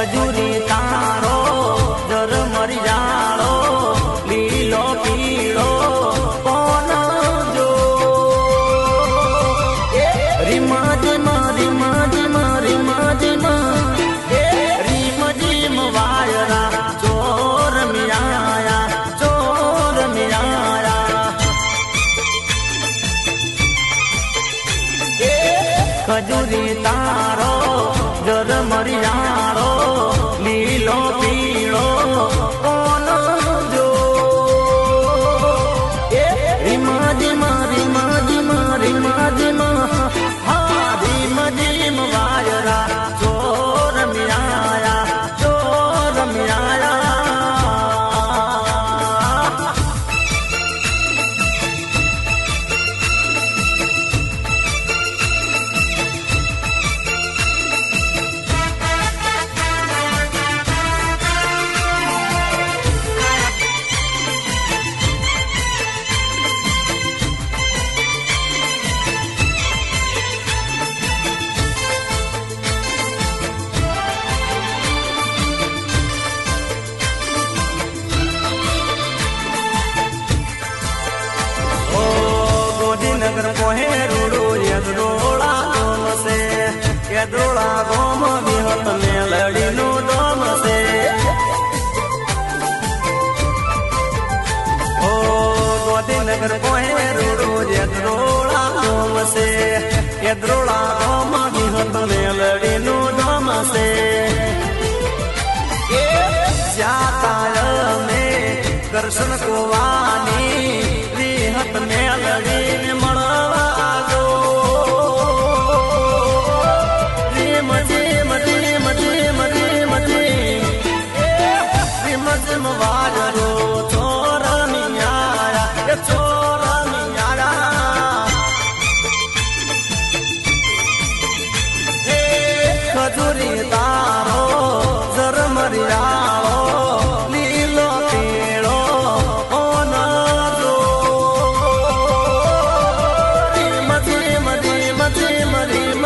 खजूरी तारो जर मरी जाड़ो लीलो पीड़ो कौन जो रिमा जिमा रिमा जिमा रिमा जिमा रिम जिम वायरा चोर मियाया चोर मियाया खजूरी तारो जर मरी जाड़ो लीलो पीड़ो कौन जो रिमा जिमा रिमा जिमा रिमा जिमा हाँ रिम जिम वायरा चोर मियाया चोर मियाया नगर मोहे रूड़ो यदरोड़ा दोम से यदरोड़ा गोम विहत में लड़ी नो दोम से ओ गोदी नगर मोहे रूड़ो यदरोड़ा दोम से यदरोड़ा गोम विहत में लड़ी नो दोम से जाता में दर्शन को वानी रिहत में लड़ी खजूरी तारो जर मरी जाड़ो लीलो पीड़ो कौन जो रिम जिम रिम जिम रिम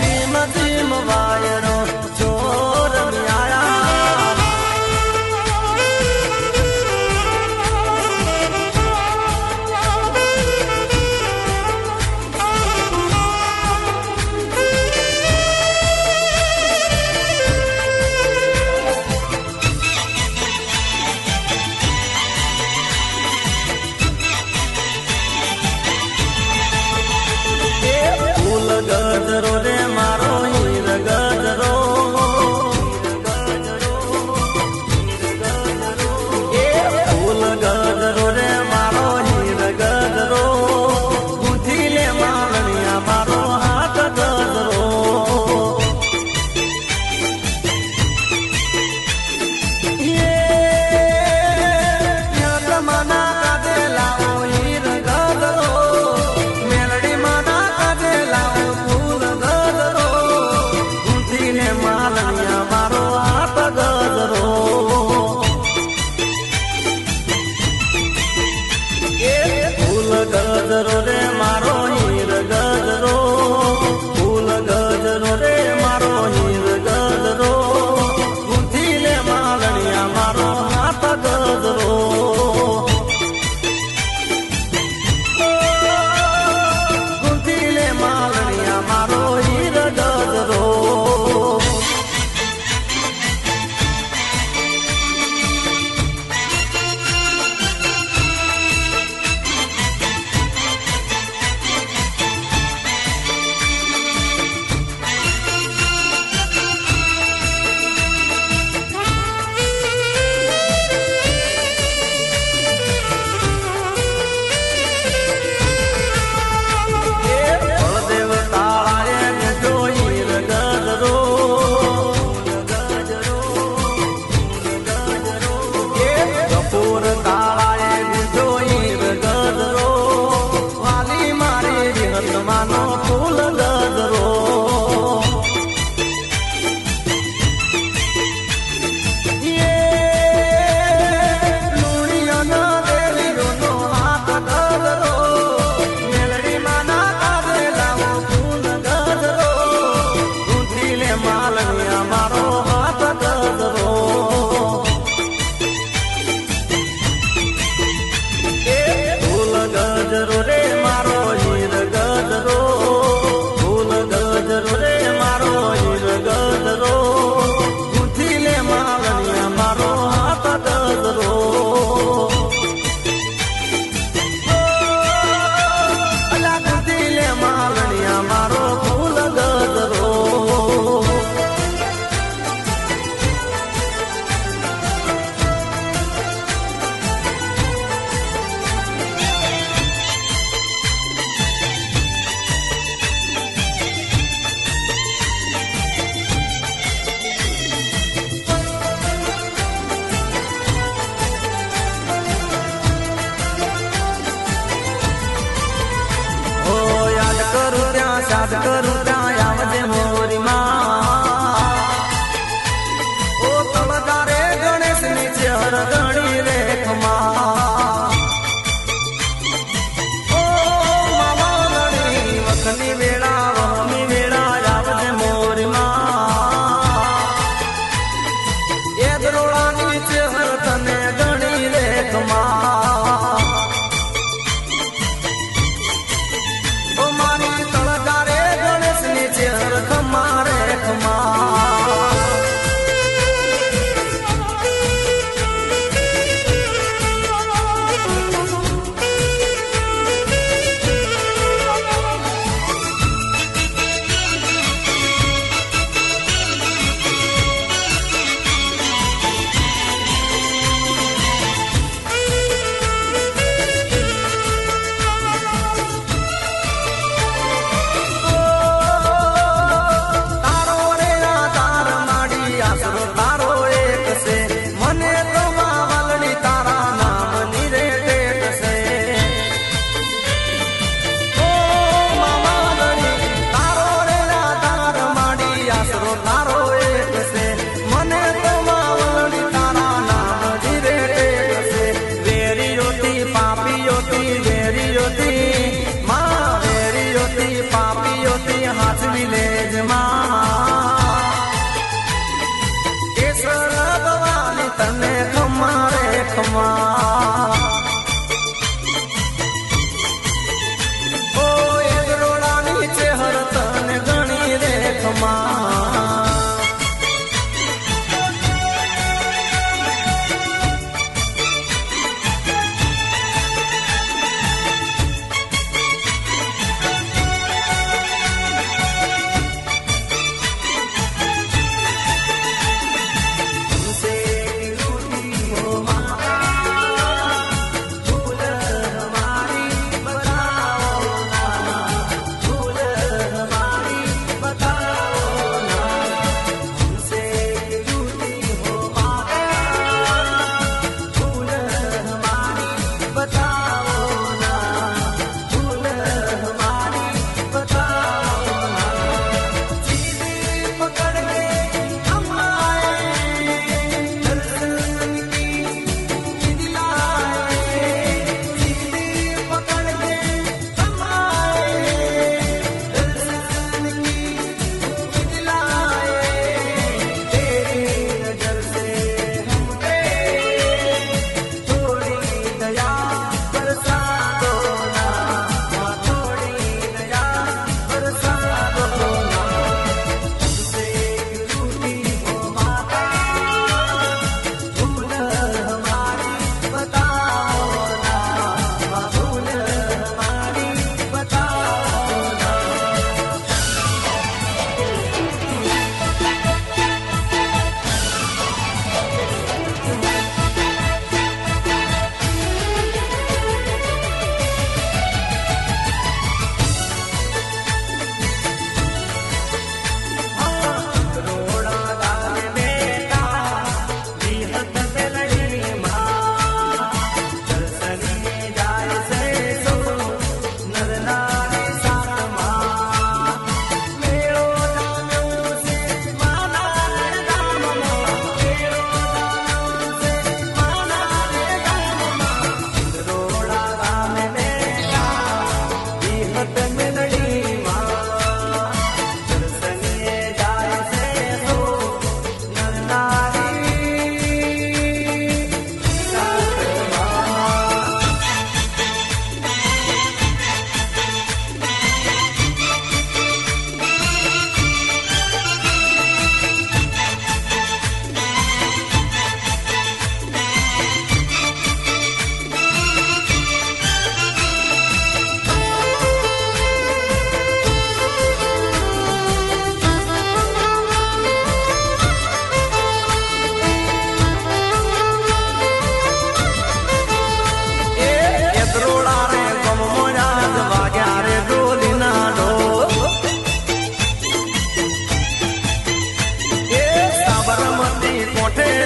रिम जिम वायरो चोर मियाया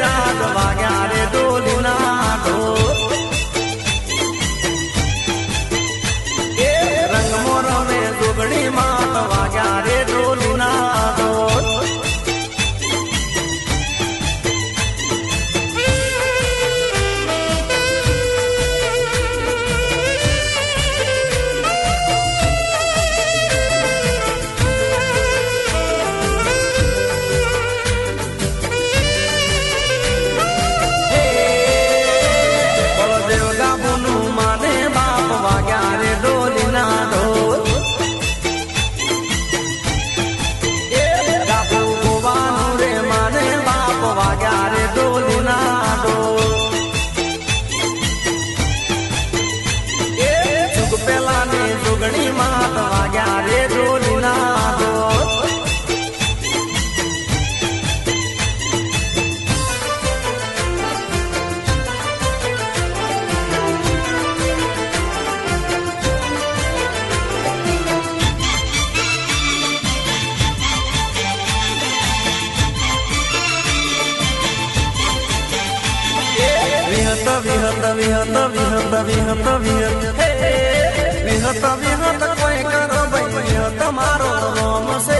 આજ વાગ્યા રે ડોલીના ઢોલ એ રંગમો રમે જોગણી માં વાગ્યા રે ડોલીના ઢોલ જોગણી માત વાગ્યા રે ડોલીના ઢોલ વિહત વિહત વિહત વિહત વિહત વિહત વિહત કોઈ કરો ભાઈ વિહત મારો રોમ છે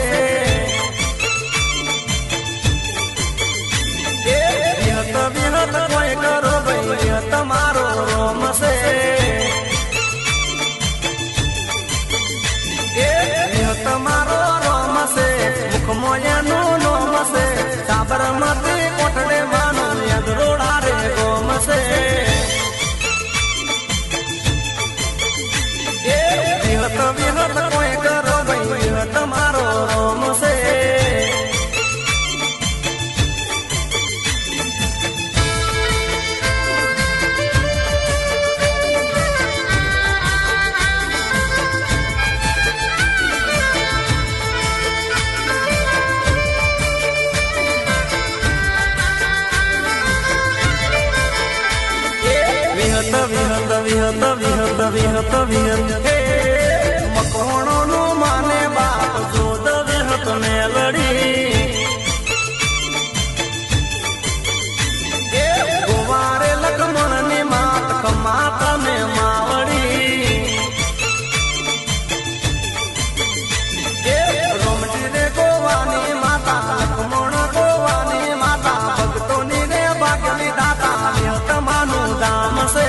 વિહત વિહત કોઈ કરો ભાઈ વિહત મારો રોમ છે વિહત મારો રોમ છે મુખ મોયાનું નોમ છે સાબરમતી કોટડે માનો યદરોડા રે ગોમ છે વિહત વિહત કોઈ કરો ભાઈ વિહત મારો રોમ છે વિહત વિહત વિહત વિહત વિહત મકોણો નું માને બાપ જોદ વિહત મેલડી ગોવારે લખમણ ની માત ખમાત ને માવડી રોમજી રે ગોવાની માતા લખમણ ગોવાની માતા ભક્તોની રે ભાગ્યની દાતા વિહત માનું દામ છે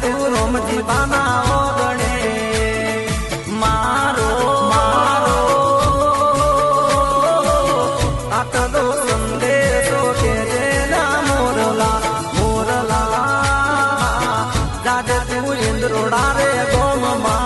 तू रोम जी बाना ओगणे मारो मारो आटलो संदेशो के जेला मोरला मोरला जाजे तू इंद्रोड़ा रे गोम मा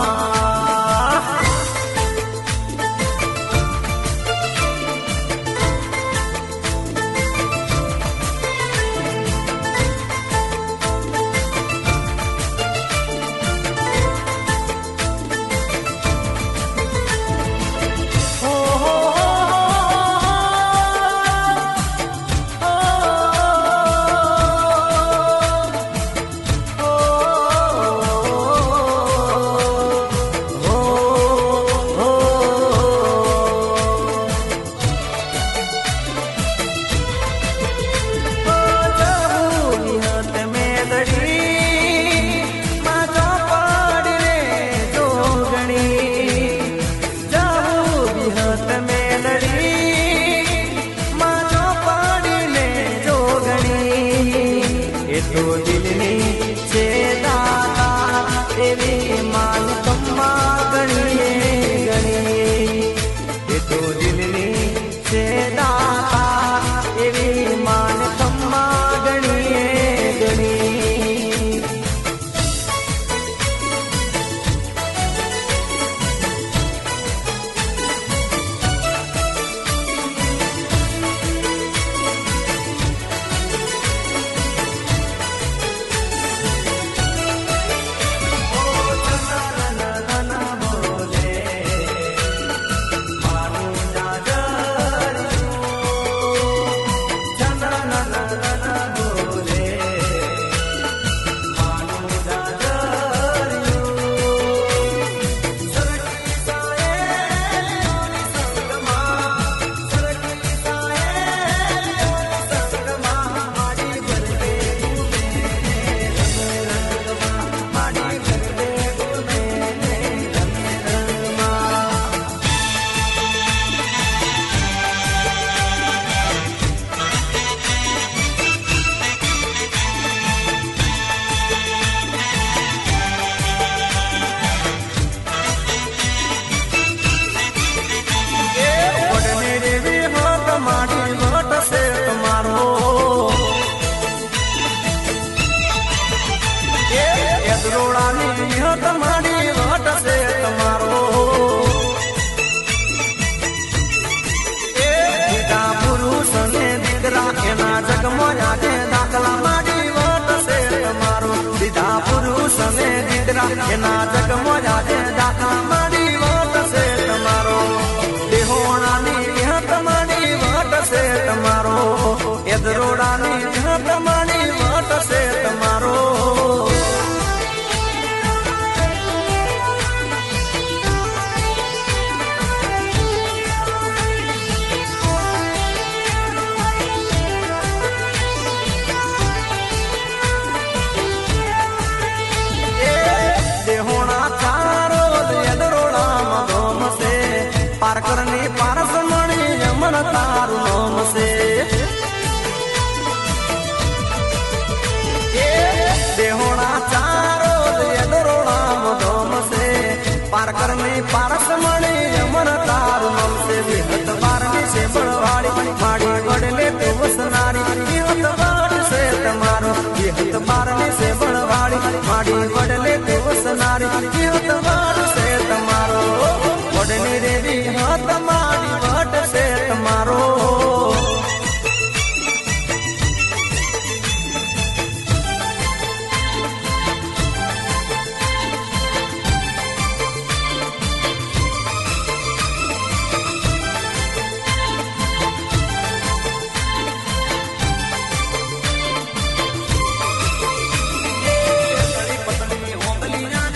એના જગ મોજા છે દાખલા મારી વાટ છે તમારો દેહોણાની વિહત મારી વાટ છે તમારો એદરોડાની વિહત મારી વાટ છે તમારો પારકરની પારસ મણી યમન તારું નામ છે દેહોણા ચારો દરોડામ ધોમ છે પારકરની પારસ મણી યમન તારું નામ છે વિહત બારની છે બળવાળી માડી વડલે તું વસનારી વિહત બાર છે તમારો વિહત બારની છે બળવાળી માડી વડલે તું વસનારી વિહત બાર છે તમારો વડની રેવી હાથ મારી વટ છે તમારો પતંગી હોંગલી ના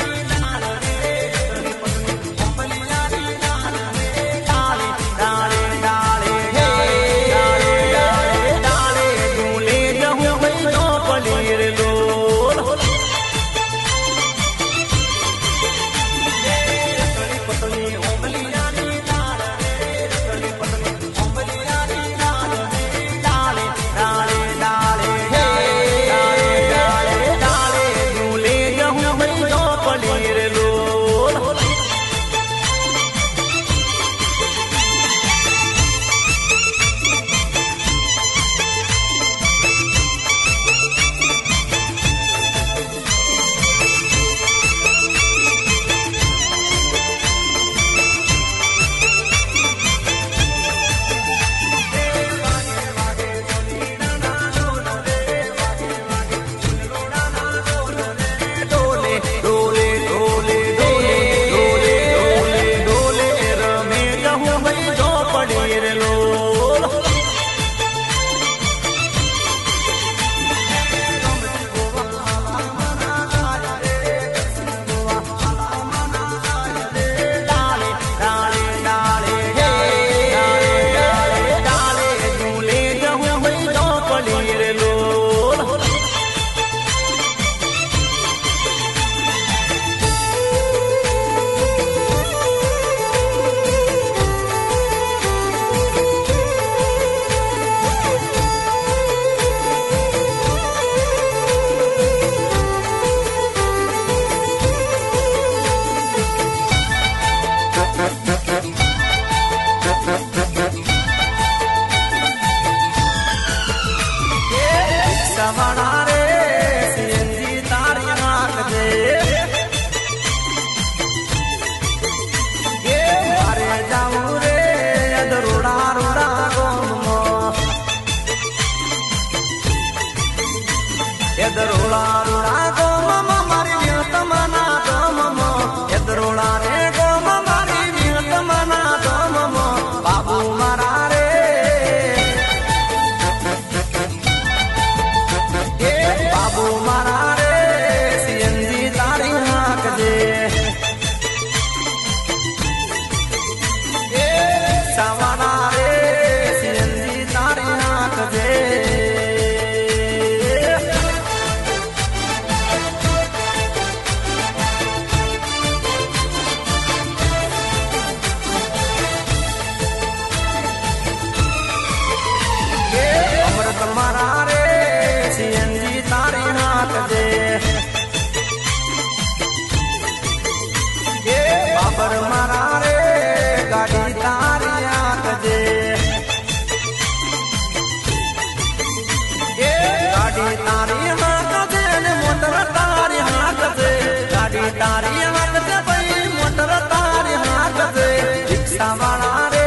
તારી હાથ છે ભાઈ મોટર તારી હાથ છે રિક્ષા વાળા રે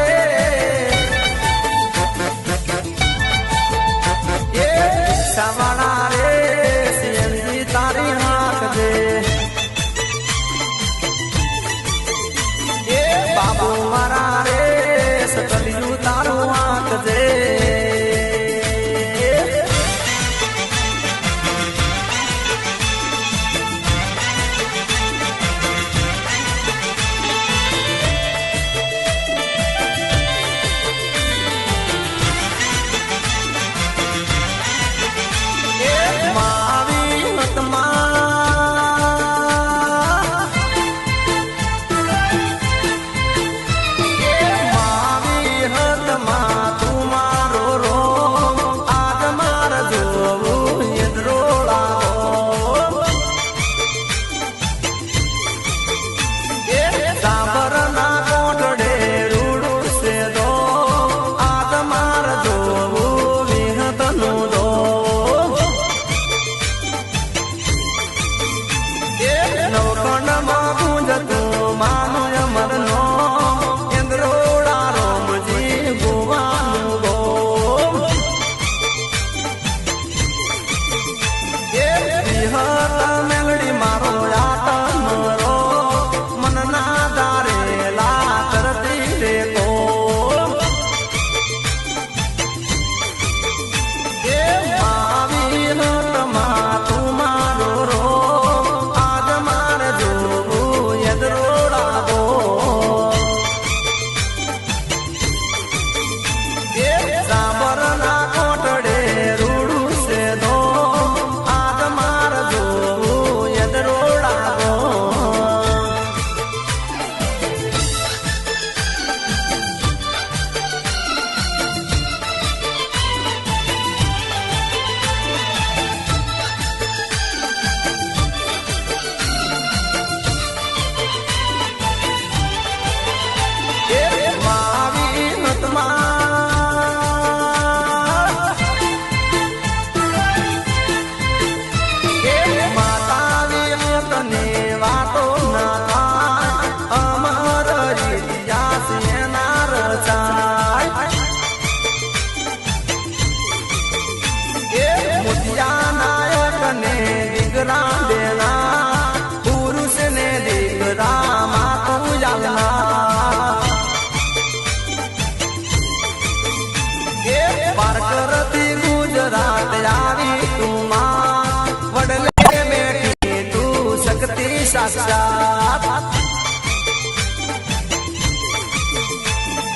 એ રિક્ષા વાળા રે સીએનજી તારી હાથ છે એ બાબુ મારા રે સકલિયું તારું હાથ છે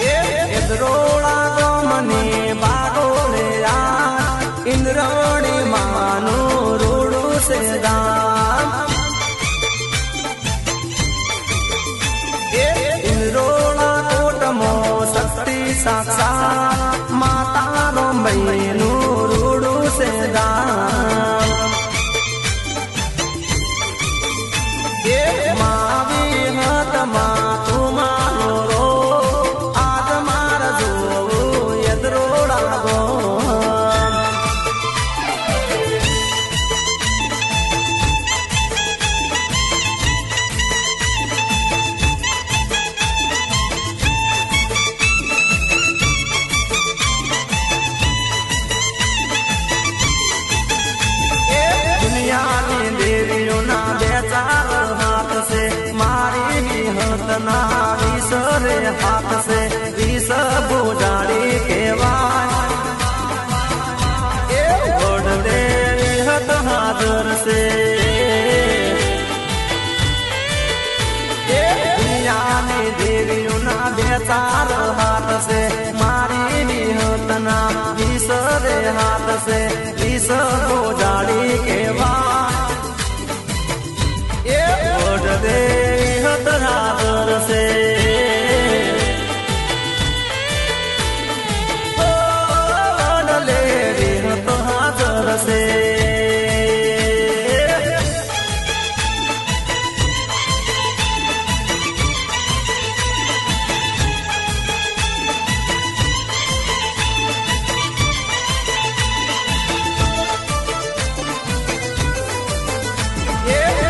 इंद्रोड़ा गमने बागोले इंद्रणी मानो रूडू से दाम इंद्रोड़ा कोटमो शक्ति साक्षात माता रोमैनु रूडू से दाम मावी हत मा तुमारो रो आज मार जो यद्रोड़ा गो दुनिया ने देवियों ना बेचार हाथ से मारी भी हत ना ईश्वरे हाथ से ईश बुझाड़ी के वाड़ देवी हत हाजर से दुनिया ने देवियों ना बेचार हाथ से मारी भी हत ना ईश्वरे हाथ से ईश बुझाड़ी के वाड़ दे हाजर से ले तो हाजर से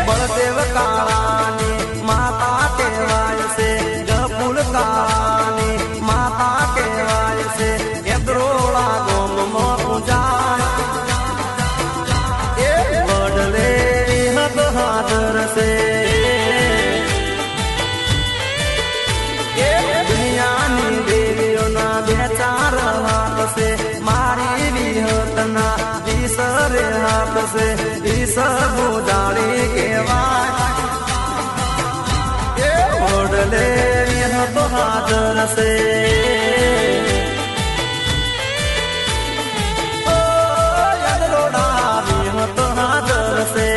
बलदेव काला से ई सब जानी केवाय ए ओडले यह तो हाजर से ओ यदरोड़ा यह तो हाजर से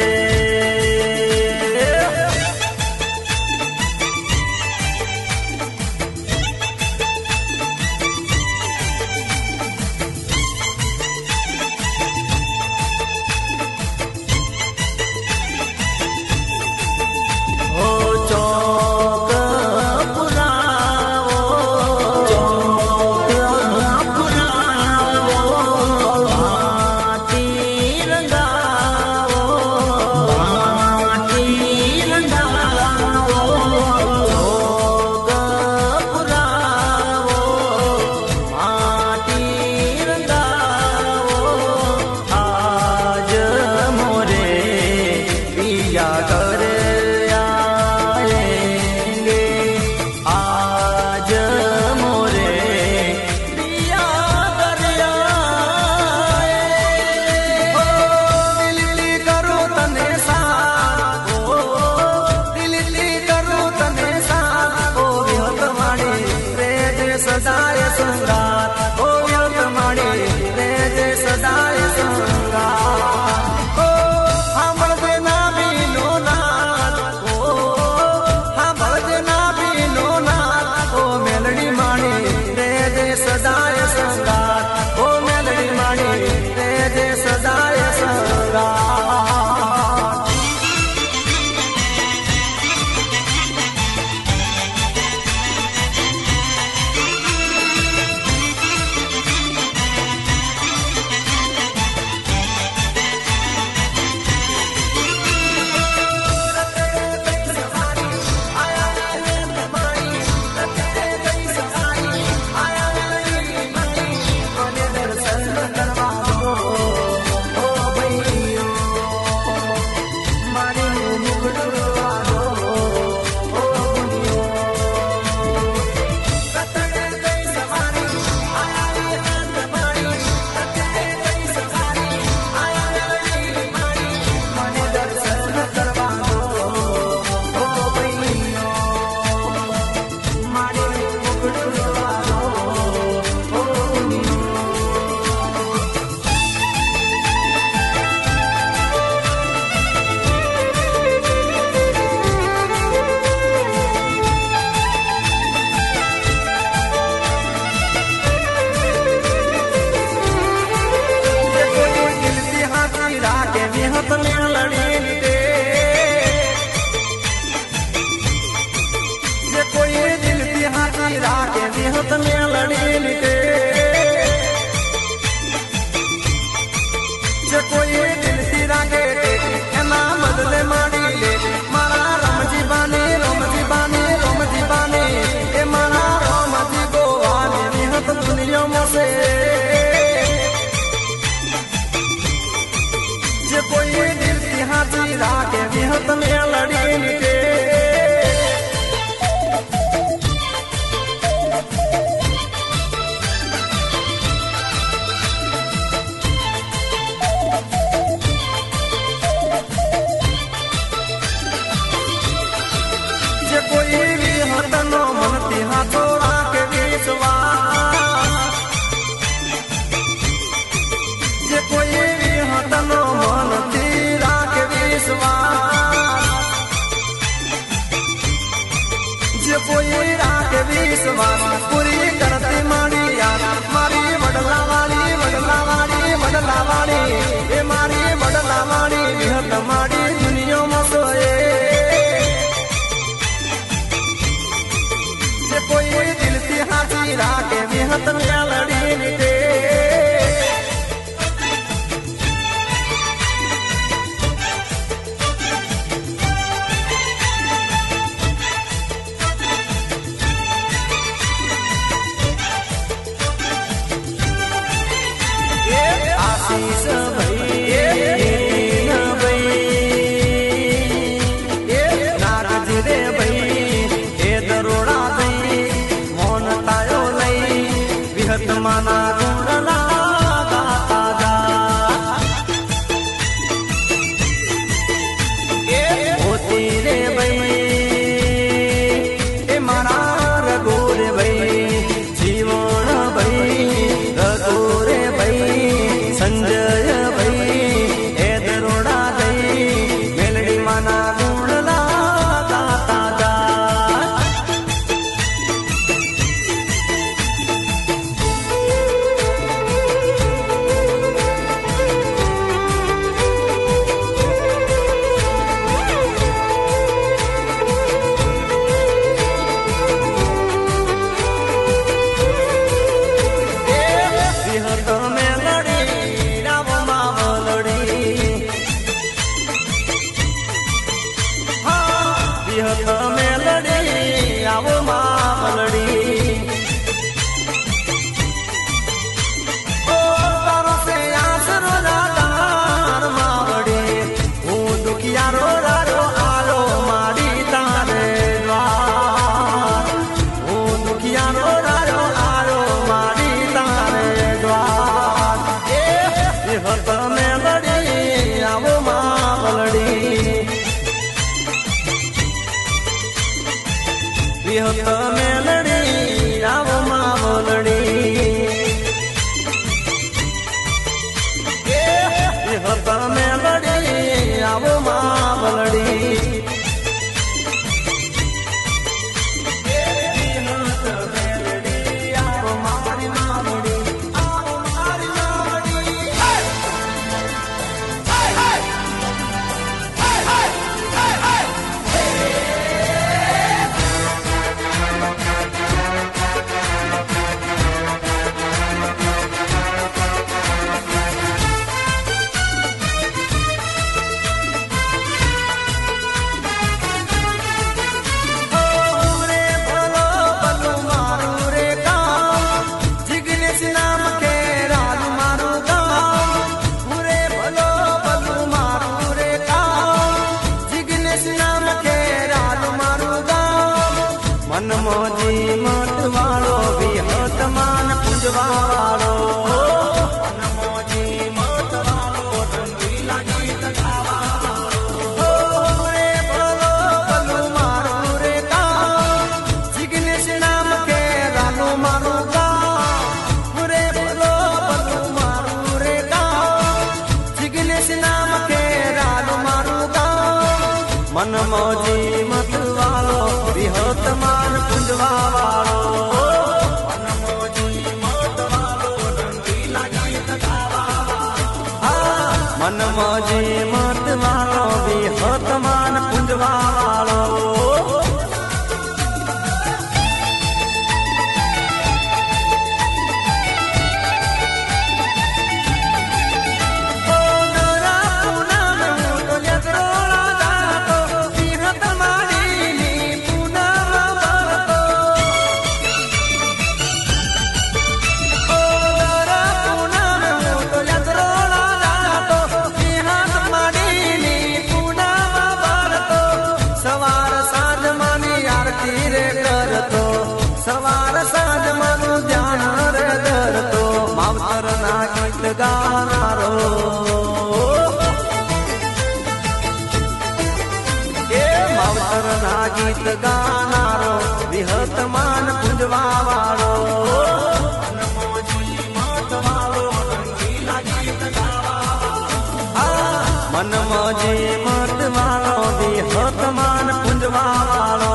पूरी करती मारी यार मारी वडला वाली ए मारी वडला वाली विहत मारी दुनिया में सोए जे कोई दिल से हाथी राके विहत में लड़ी निते आशीष भई વિહત મેલડી આવો માવલડી ઓ તારો સે આસરો રાધાર માવડી હું દુખિયારો રારો આલો માડી તારે દ્વાર હું દુખિયારો રારો આલો માડી તારે દ્વાર એ વિહત મેલડી આવો માવલડી વિહત મેલડી આવો માવલડી વિહત મેલડી આવો માવલડી આવો મારી માવડી આવો મારી માવડી મનમોજી મત વાળો વિહત માન પૂજવા વાળો મનમોજી મત વાળો રંગીલા ગીત ગાવા રે ભલો ભલો મારું રે કામ જિગ્નેશ નામ કે રાનો મારું ગામ રે ભલો ભલો મારું રે કામ જિગ્નેશ નામ કે રાનો મારું ગામ મનમોજી મત વાળો વિહત માન પૂજવા વાળો મનમોજી મત વાળો રંગીલા ગીત ગાવા મનમોજી મત વાળો વિહત માન પૂજવા વાળો સવાર સાંજ મારું ધ્યાન રે ધરતો માવતર ના ગીત ગાનારો એ માવતર ના ગીત ગાનારો વિહત માન પૂજવા વાળો મનમોજી મત વાળો રંગીલા ગીત ગાવા મનમોજી મત વાળો વિહત માન પૂજવા વાળો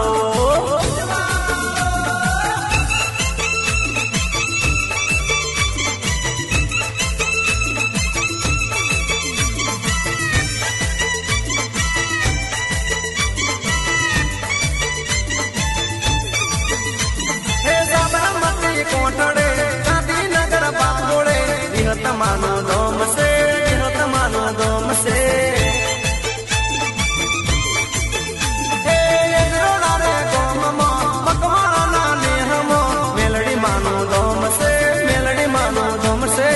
કોટડે ગાંધીનગર બાગોળે વિહત માનો ધોમ છે વિહત માનો ધોમ છે મકવાણા નેહમો મેલડી માનો ધોમ છે મેલડી માનો ધોમ છે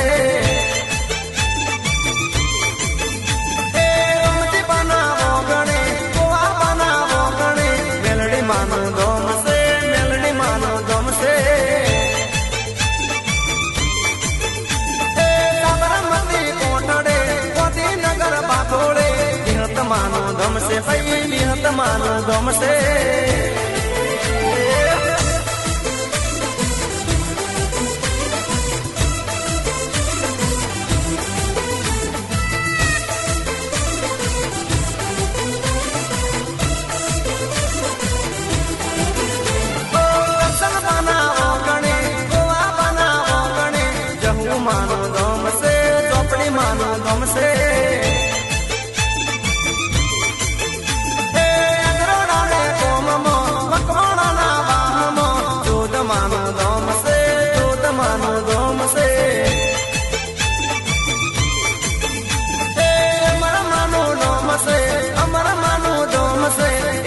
રમતી બનાવો ગણે ગોવા બનાવો ગણે મેલડી માનો ધોમ છે મેલડી માનો ધોમ છે માનો ગમશે ભાઈ વિહત માનો ગમશે બનાવો ગણે ગોવા બનાવો ગણે જહુ માનો ગમશે ચોપડી માનો ગમશે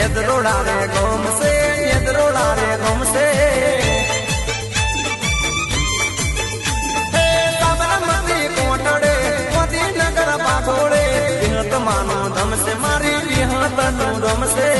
यदरोड़ा रे गोम से यदरोड़ा रे गोम से साबरमती कोटड़े मोदी नगर बागोड़े विहत मानो दम से मारी विहत नूरम से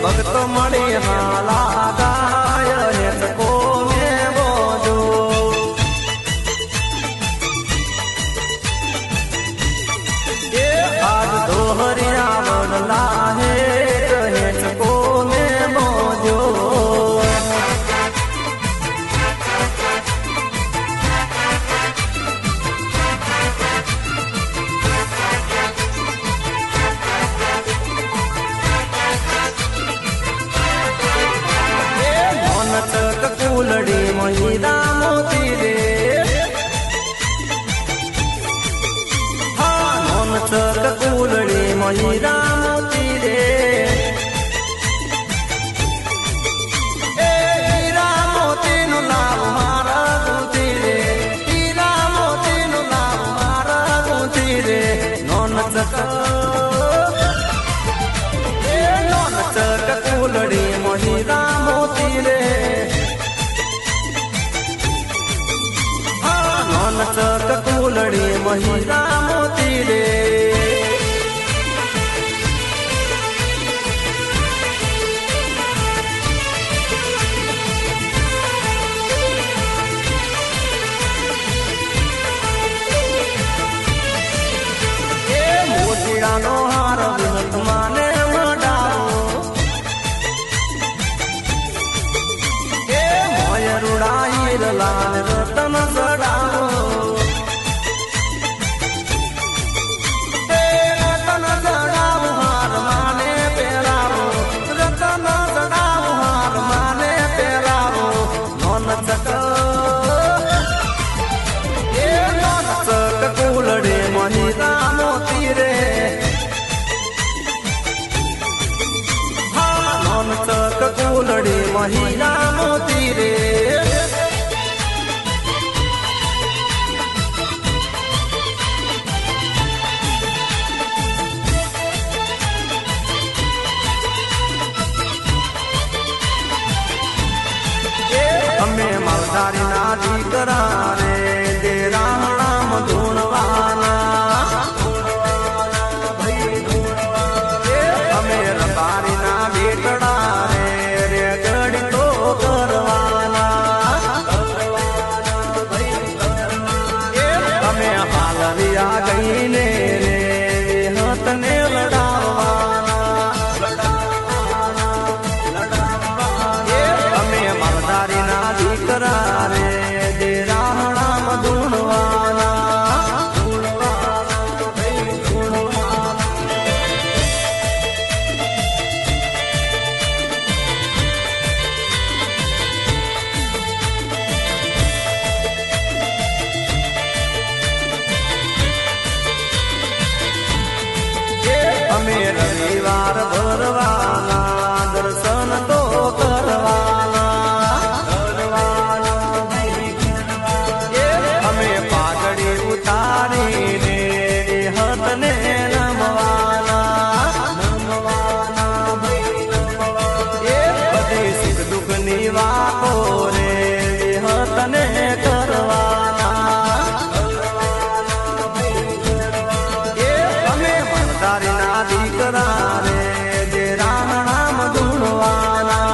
भक्त मणि हाला गाय हेतको में बोजो ये आज दोहरिया बनला है हेतको में बोजो મહિલા મોતી રે નો હાર વિહત માને મડાવો એ મોયરુડાઈ લાલ રતન સડાવો એ રતન સડાવો હાર માને પહેરાવો રતન સડાવો હાર માને પહેરાવો નોન ચક એ નોન ચક કુલડે મહિલા મોતી રે ચક કુલડી મહિલા મોતી રે અમે માલધારી ના દીકરા રે દે રાણામ ધૂણવાના અમે રબારી ના બેટડા ગઈને રે હતને અમે માલધારી ના દીકરા રે દે રાહણા અમે રવિવાર ભરવાના દર્શન તો કરવાના અમે પાઘડી ઉતારીને હતને નમવાના બધી સુખ દુઃખ ની વાતો રે હતને કરવાના દીકરા રે જે રાણામ ધૂણવાના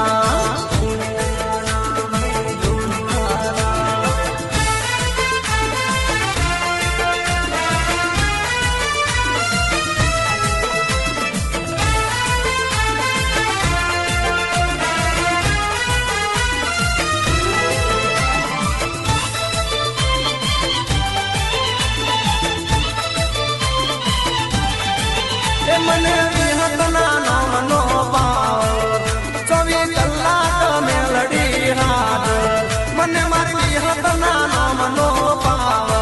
મને વિહતના નામનો પાવ 24 કલાક મેલડી હાથ મને મારી વિહતના નામનો પાવ